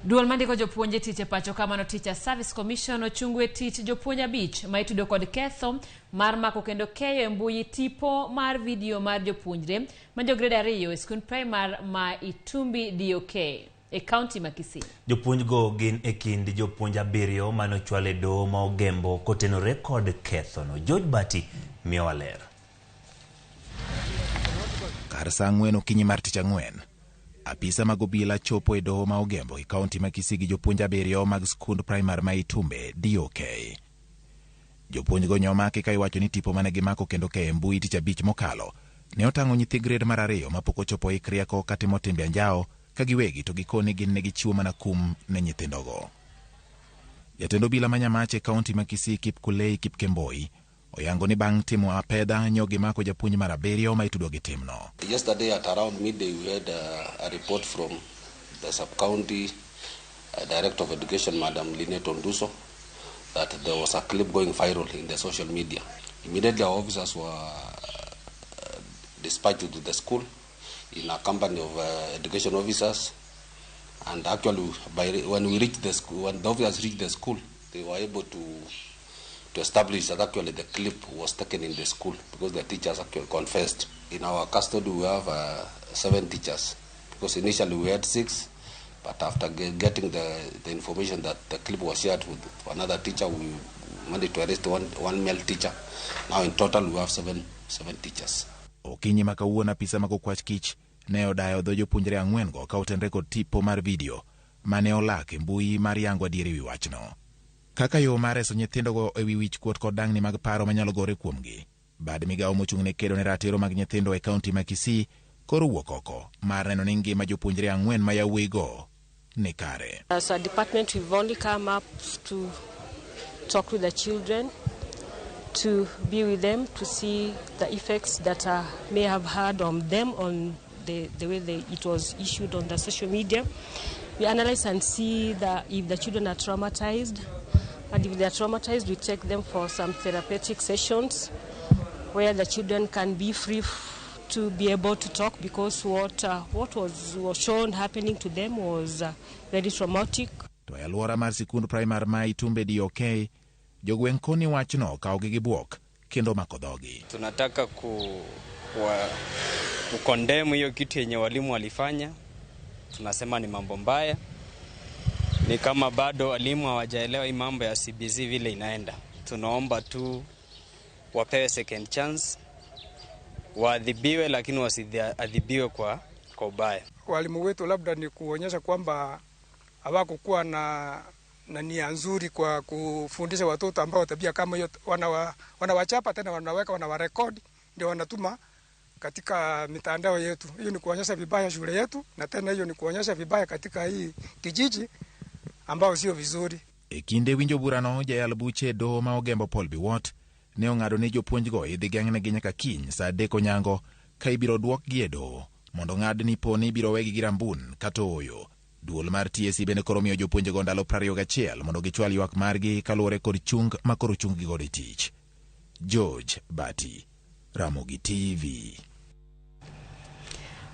Duol mandiko jopuonje tich e pacho kamano Teacher Service Commission ochungwe tich jopuonj abich ma itudo kod ketho mar mako kendo keyo e mbui tipo mar video mar jopuonjre ma jograde 2 e skund primar ma Itumbi DOK e county ma Kisii. Jopuonjgo gin e kind jopuonj 7 manochwale doho ma Ogembo kotenore kod ketho no. George Bati miyo waler. Kar saa 4 okinyi mar tich ang'wen, apisa mag obila chopo e doho ma Ogembo e kaunti ma Kisii gi jopuonj 7 mag skund primar ma Itumbi DOK. Jopuonjgo nyomaki ka iwacho ni tipo mane gimako kendo ke mbui tich abich mokalo ne otang'o nyithi grade mar 2 mapok ochopo ik rieko katimo timbe anjao ka giwegi to gikoni gin ne gichiwo mana kum ne nyithindogo. Jatend obila manyamache kaunti ma Kisii Kipkulei Kipkemboi oyango ni bang' timo apedha nyogi mako japuonj mar 7 ma itudo gi timno. Yesterday at around midday we had a report from the sub-county Director of Education, Madam Linet Onduso, that there was a clip going viral in the social media. Immediately our officers were dispatched to the school in a company of education officers, and actually when we reached the school, when the officers reached the school, they were able to establish that actually the clip was taken in the school because the teachers actually confessed. In our custody we have 7 teachers, because initially we had 6, but after getting the information that the clip was shared with another teacher, we managed to arrest one male teacher. Now in total we have 7 teachers. Okinyi makawuono apisa mag okwach kich ne odayo dho jopuonjre 4 go ka otenre kod tipo mar video mane olak e mbui mar yango adier ewi wachno. Kaka yo mar reso nyithindogo ewi wich kuot kod dang'ni mag paro manyalo gore kuomgi, bad migawo mochung' ne kedo ne ratiro mag nyithindo e kaunti ma Kisii koro wuok oko mar neno ni ngima jopuonjre 4 ma yawuoyigo ni kare. As a department, we've only come up to talk with the children, to be with them, to see the effects that may have had on them on the way it was issued on the social media. We analyze and see if the children are traumatized, and if they are traumatized, we take them for some therapeutic sessions where the children can be free to be able to talk, because what was shown happening to them was very traumatic. To e alwora mar sikund primar ma Itumbi DOK, jogweng' koni wachno kawogi gi buok kendo mako dhogi. Tunataka kukondemu hiyo kitu yenye walimu walifanya. Tunasema ni mambo mbaya. Ni kama bado walimu hawajaelewa hii mambo ya CBC vile inaenda. Tunaomba tu wapewe second chance, waadhibiwe lakini wasiadhibiwe kwa ubaya. Walimu wetu labda ni kuonyesha kwamba hawakukuwa na nia nzuri kwa kufundisha watoto ambao tabia kama hiyo, wanawachapa tena wanaweka wanawarekodi ndio wanatuma katika mitandao yetu. Hiyo ni kuonyesha vibaya shule yetu, na tena hiyo ni kuonyesha vibaya katika hii kijiji ambao sio vizuri. Kinde winjo burano jayal buche doho ma Ogembo Paul Biwot ne ong'ado ne jopuonjgo idhi geng'ne gi nyaka kiny saa 3 onyango ka ibiro duokgi e doho mondo ng'ad ni poni ibiro wegi gi rambun kata oyo. Duol mar TSC bende koro miyo jopuonjgo ndalo 21 mondo gichwal ywak margi kaluwore kod chung ma koro chunggi godo e tich. George Bati, Ramogi TV.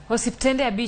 Hospitende